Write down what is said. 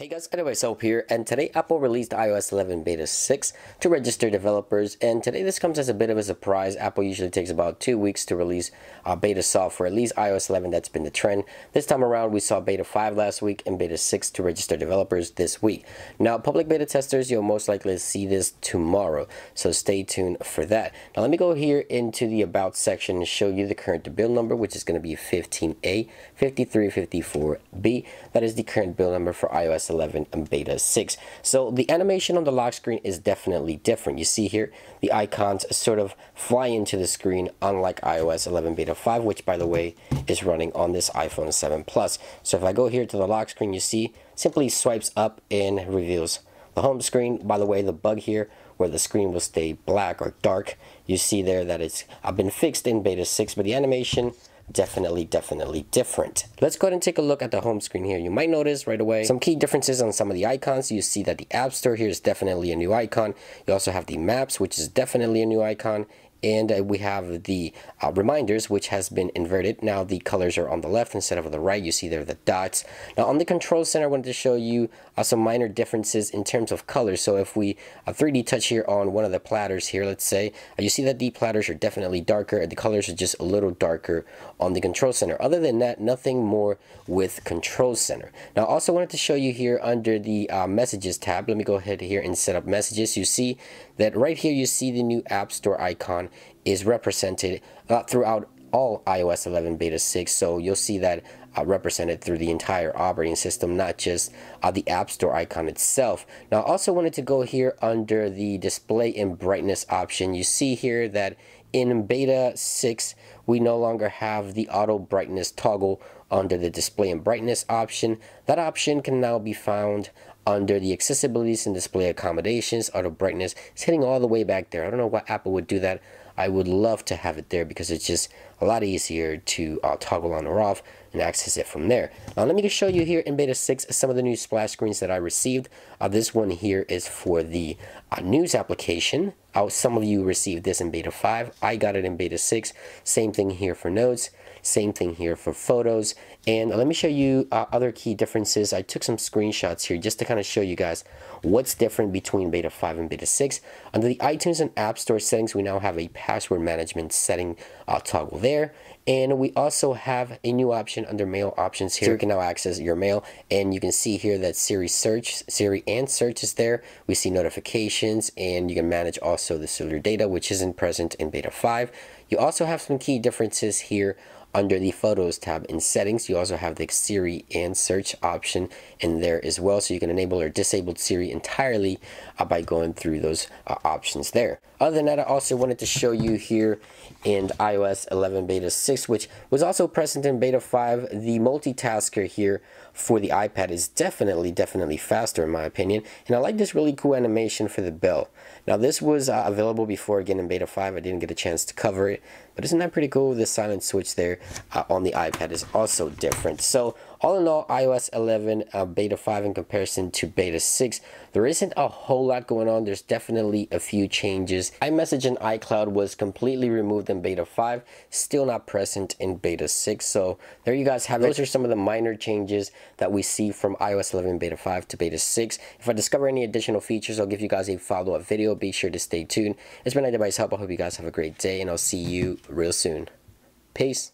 Hey guys, anyways, Hope here, and today Apple released iOS 11 Beta 6 to register developers, and today this comes as a bit of a surprise. Apple usually takes about 2 weeks to release beta software, at least iOS 11, that's been the trend. This time around, we saw Beta 5 last week and Beta 6 to register developers this week. Now, public beta testers, you'll most likely see this tomorrow, so stay tuned for that. Now, let me go here into the About section and show you the current build number, which is going to be 15A 5354B. That is the current build number for iOS 11 and Beta 6. So the animation on the lock screen is definitely different. You see here the icons sort of fly into the screen, unlike iOS 11 Beta 5, which by the way is running on this iPhone 7 Plus. So if I go here to the lock screen, you see simply swipes up and reveals the home screen. By the way, the bug here where the screen will stay black or dark, you see there that it's been fixed in Beta 6, but the animation definitely different. Let's go ahead and take a look at the home screen here. You might notice right away some key differences on some of the icons. You see that the App Store here is definitely a new icon. You also have the Maps, which is definitely a new icon. And we have the reminders, which has been inverted. Now the colors are on the left instead of on the right. You see there the dots. Now on the control center, I wanted to show you some minor differences in terms of colors. So if we 3D touch here on one of the platters here, let's say, you see that the platters are definitely darker and the colors are just a little darker on the control center. Other than that, nothing more with control center. Now I also wanted to show you here under the messages tab. Let me go ahead here and set up messages. You see that right here you see the new App Store icon is represented throughout all iOS 11 Beta 6, so you'll see that represented through the entire operating system, not just the App Store icon itself. Now I also wanted to go here under the display and brightness option. You see here that in Beta 6 we no longer have the auto brightness toggle under the display and brightness option. That option can now be found under the accessibilities and display accommodations. Auto brightness is hitting all the way back there. I don't know why Apple would do that. I would love to have it there because it's just a lot easier to toggle on or off and access it from there. Now let me just show you here in Beta 6 some of the new splash screens that I received. This one here is for the news application. Some of you received this in Beta 5. I got it in Beta 6. Same thing here for notes. Same thing here for photos. And let me show you other key differences. I took some screenshots here just to kind of show you guys what's different between Beta 5 and Beta 6. Under the iTunes and App Store settings, we now have a password management setting toggle there. And we also have a new option under mail options here. So you can now access your mail, and you can see here that Siri and search is there. We see notifications, and you can manage also the cellular data, which isn't present in Beta 5. You also have some key differences here under the Photos tab in Settings. You also have the Siri and Search option in there as well, so you can enable or disable Siri entirely by going through those options there. Other than that, I also wanted to show you here in iOS 11 Beta 6, which was also present in Beta 5, the multitasker here for the iPad is definitely faster in my opinion, and I like this really cool animation for the bell. Now this was available before again in Beta 5. I didn't get a chance to cover it, but isn't that pretty cool? The silent switch there on the iPad is also different. So all in all, iOS 11 Beta 5 in comparison to Beta 6, there isn't a whole lot going on. There's definitely a few changes. iMessage and iCloud was completely removed in Beta 5, still not present in Beta 6. So there you guys have it. Those are some of the minor changes that we see from iOS 11 Beta 5 to Beta 6. If I discover any additional features, I'll give you guys a follow-up video. Be sure to stay tuned. It's been iDevice Help. I hope you guys have a great day, and I'll see you real soon. Peace.